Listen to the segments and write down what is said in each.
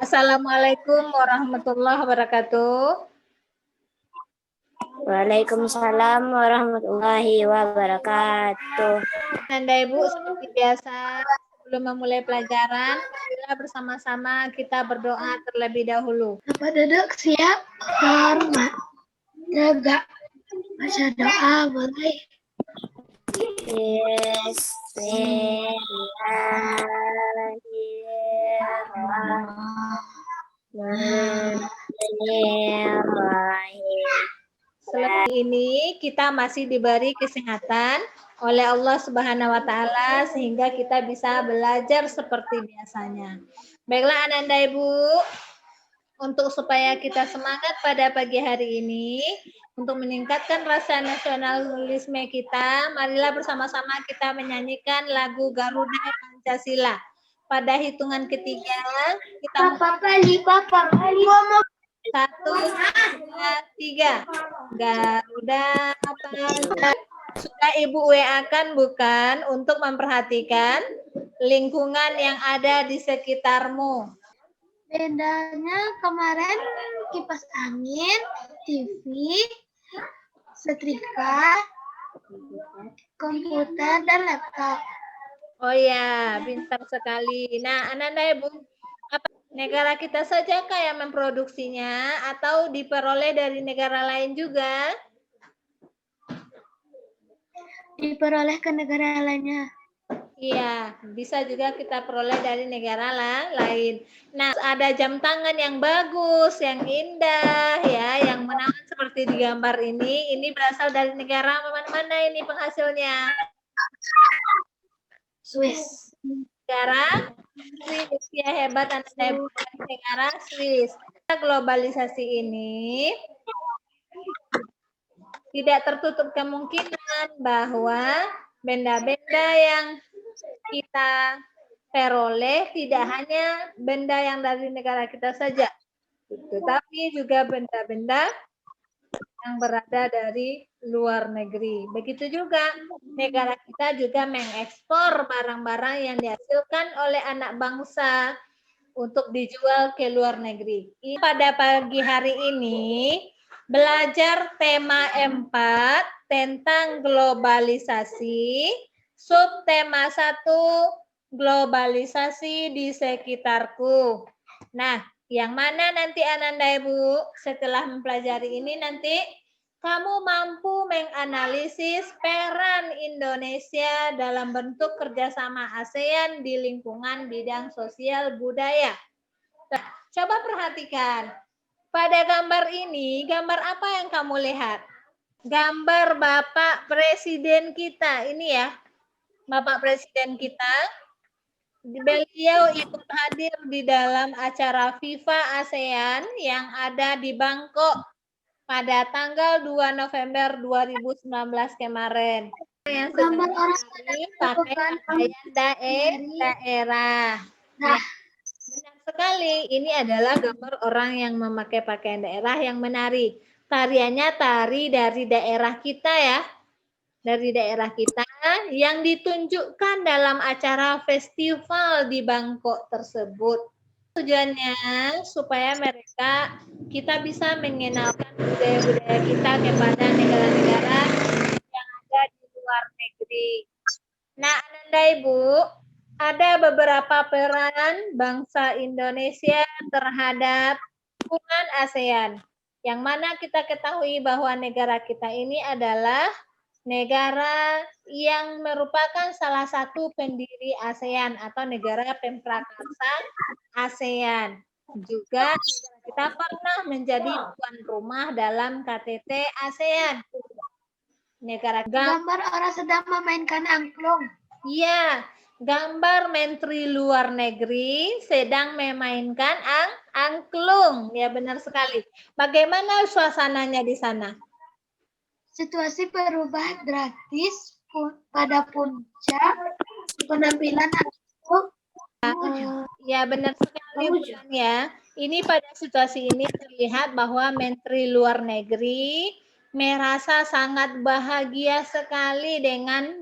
Assalamualaikum warahmatullahi wabarakatuh. Waalaikumsalam warahmatullahi wabarakatuh. Anda Ibu, seperti biasa, sebelum memulai pelajaran, marilah bersama-sama kita berdoa terlebih dahulu. Bapak duduk siap, hormat, tegak, baca doa boleh. Bismillahirrahmanirrahim. Selama ini kita masih diberi kesehatan oleh Allah Subhanahu wa taala sehingga kita bisa belajar seperti biasanya. Baiklah Ananda Ibu, untuk supaya kita semangat pada pagi hari ini, untuk meningkatkan rasa nasionalisme kita, marilah bersama-sama kita menyanyikan lagu Garuda Pancasila. Pada hitungan ketiga, kita Papa kali. 1, 2, 3. Garuda Pancasila. Sudah Ibu WA-kan bukan untuk memperhatikan lingkungan yang ada di sekitarmu. Bedanya kemarin kipas angin, TV, setrika, komputer, dan laptop. Oh ya, pintar sekali. Nah, Ananda Ibu, apa negara kita saja yang memproduksinya atau diperoleh dari negara lain juga? Diperoleh ke negara lainnya. Iya, bisa juga kita peroleh dari negara lain. Nah, ada jam tangan yang bagus, yang indah, ya, yang menawan seperti di gambar ini. Ini berasal dari negara mana ini penghasilnya? Swiss. Negara Swiss, ya hebat Anda negara Swiss. Globalisasi ini tidak tertutup kemungkinan bahwa benda-benda yang kita peroleh tidak hanya benda yang dari negara kita saja, tetapi juga benda-benda yang berada dari luar negeri. Begitu juga negara kita juga mengekspor barang-barang yang dihasilkan oleh anak bangsa untuk dijual ke luar negeri. Pada pagi hari ini belajar tema 4 tentang globalisasi, subtema 1 globalisasi di sekitarku. Nah, yang mana nanti Ananda Ibu setelah mempelajari ini nanti kamu mampu menganalisis peran Indonesia dalam bentuk kerjasama ASEAN di lingkungan bidang sosial budaya. Nah, coba perhatikan. Pada gambar ini, gambar apa yang kamu lihat? Gambar Bapak Presiden kita. Ini ya, Bapak Presiden kita. Beliau ikut hadir di dalam acara FIFA ASEAN yang ada di Bangkok pada tanggal 2 November 2019 kemarin. Yang Gambar orang ini pakai pakaian daerah. Nah, benar sekali. Ini adalah gambar orang yang memakai pakaian daerah yang menari. Tariannya tari dari daerah kita ya. Dari daerah kita yang ditunjukkan dalam acara festival di Bangkok tersebut. Tujuannya supaya kita bisa mengenalkan budaya-budaya kita kepada negara-negara yang ada di luar negeri. Nah, Ananda Ibu, ada beberapa peran bangsa Indonesia terhadap lingkungan ASEAN. Yang mana kita ketahui bahwa negara kita ini adalah negara yang merupakan salah satu pendiri ASEAN atau negara pemprakarsa ASEAN. Juga kita pernah menjadi tuan rumah dalam KTT ASEAN. Gambar orang sedang memainkan angklung. Iya, gambar Menteri Luar Negeri sedang memainkan angklung. Ya, benar sekali. Bagaimana suasananya di sana? Situasi berubah drastis pada puncak penampilan angklung. Ya, benar sekali bukan ya. Ini pada situasi ini terlihat bahwa Menteri Luar Negeri merasa sangat bahagia sekali dengan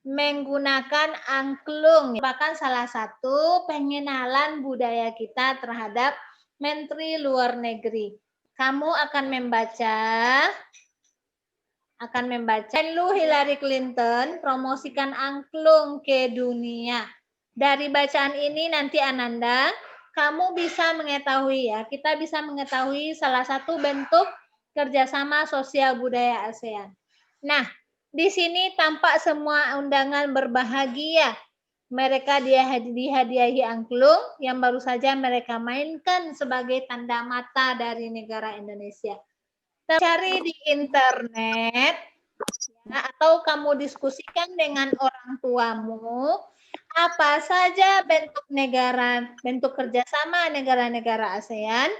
menggunakan angklung. Merupakan salah satu pengenalan budaya kita terhadap Menteri Luar Negeri. Kamu akan membaca Menlu Hillary Clinton promosikan angklung ke dunia. Dari bacaan ini nanti Ananda, kamu bisa mengetahui ya, kita bisa mengetahui salah satu bentuk kerjasama sosial budaya ASEAN. Nah, di sini tampak semua undangan berbahagia. Mereka dihadiahi angklung yang baru saja mereka mainkan sebagai tanda mata dari negara Indonesia. Cari di internet ya, atau kamu diskusikan dengan orang tuamu apa saja bentuk kerjasama negara-negara ASEAN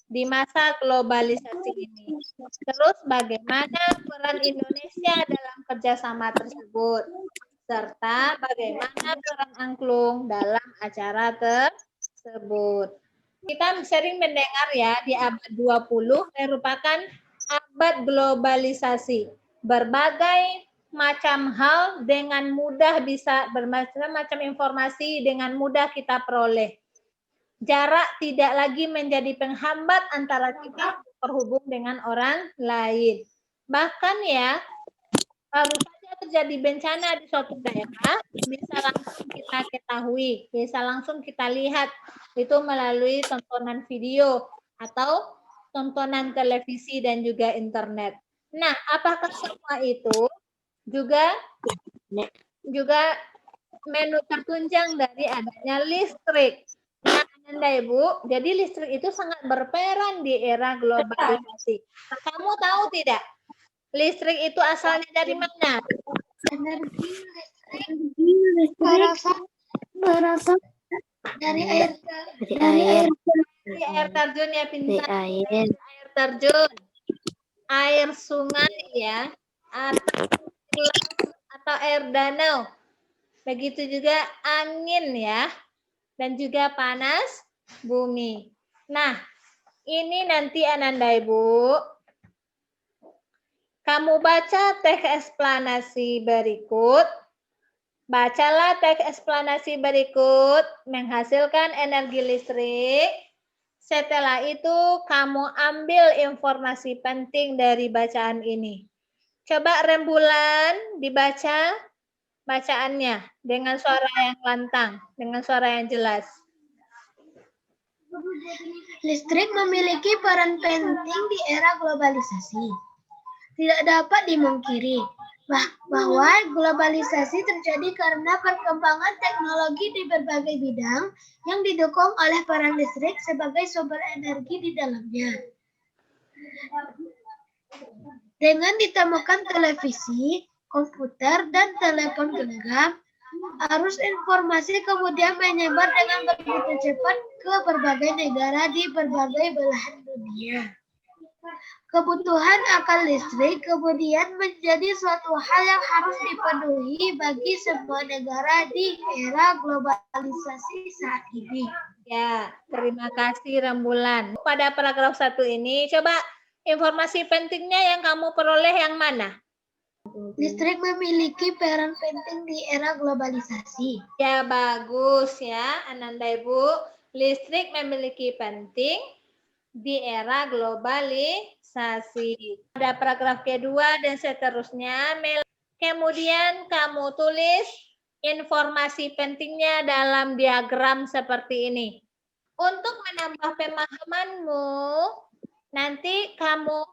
di masa globalisasi ini. Terus bagaimana peran Indonesia dalam kerjasama tersebut, serta bagaimana peran angklung dalam acara tersebut. Kita sering mendengar ya di abad 20 merupakan abad globalisasi. Berbagai macam hal dengan mudah bisa bermacam-macam informasi dengan mudah kita peroleh. Jarak tidak lagi menjadi penghambat antara kita terhubung dengan orang lain. Bahkan ya, baru saja terjadi bencana di suatu daerah, bisa langsung kita ketahui, bisa langsung kita lihat itu melalui tontonan video atau tontonan televisi dan juga internet. Nah, apakah semua itu juga tertunjang dari adanya listrik? Nah, Ananda Ibu, jadi listrik itu sangat berperan di era globalisasi. Kamu tahu tidak? Listrik itu asalnya dari mana? Energi listrik berasal dari air terjun ya, pintar. Air terjun, air sungai ya, atau air danau. Begitu juga angin ya, dan juga panas bumi. Nah, ini nanti Ananda Ibu, kamu baca teks eksplanasi berikut. Bacalah teks eksplanasi berikut, menghasilkan energi listrik. Setelah itu, kamu ambil informasi penting dari bacaan ini. Coba Rembulan dibaca bacaannya dengan suara yang lantang, dengan suara yang jelas. Listrik memiliki peran penting di era globalisasi. Tidak dapat dimungkiri bahwa globalisasi terjadi karena perkembangan teknologi di berbagai bidang yang didukung oleh peran listrik sebagai sumber energi di dalamnya. Dengan ditemukan televisi, komputer, dan telepon genggam, arus informasi kemudian menyebar dengan begitu cepat ke berbagai negara di berbagai belahan dunia. Kebutuhan akan listrik kemudian menjadi suatu hal yang harus dipenuhi bagi semua negara di era globalisasi saat ini. Ya, terima kasih Rembulan. Pada paragraf 1 ini, coba informasi pentingnya yang kamu peroleh yang mana? Listrik memiliki peran penting di era globalisasi. Ya, bagus ya, Ananda Ibu. Listrik memiliki penting di era globalisasi. Pada paragraf kedua dan seterusnya, kemudian kamu tulis informasi pentingnya dalam diagram seperti ini. Untuk menambah pemahamanmu, nanti kamu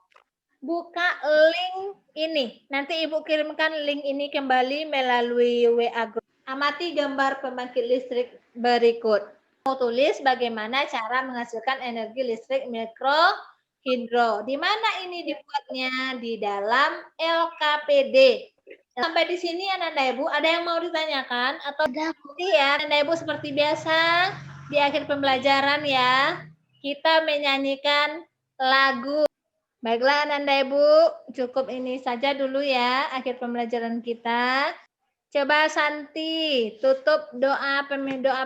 buka link ini. Nanti Ibu kirimkan link ini kembali melalui WA Group. Amati gambar pembangkit listrik berikut. Mau tulis bagaimana cara menghasilkan energi listrik mikrohidro. Di mana ini dibuatnya? Di dalam LKPD. Sampai di sini Ananda Ibu, ada yang mau ditanyakan? Atau ya, Ananda Ibu seperti biasa, di akhir pembelajaran ya, kita menyanyikan lagu. Baiklah Ananda Ibu, cukup ini saja dulu ya, akhir pembelajaran kita. Coba Santi, tutup doa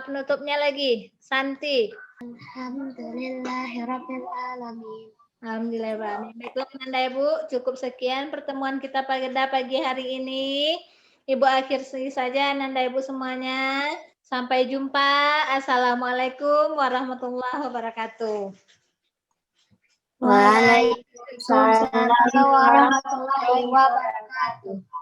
penutupnya lagi. Santi. Alhamdulillahirrabbilalamin. Alhamdulillah. Baiklah Ananda Ibu, cukup sekian pertemuan kita pada pagi hari ini. Ibu akhiri saja Nanda Ibu semuanya. Sampai jumpa. Assalamualaikum warahmatullahi wabarakatuh. Waalaikumsalam Waalaikumsalam warahmatullahi wabarakatuh.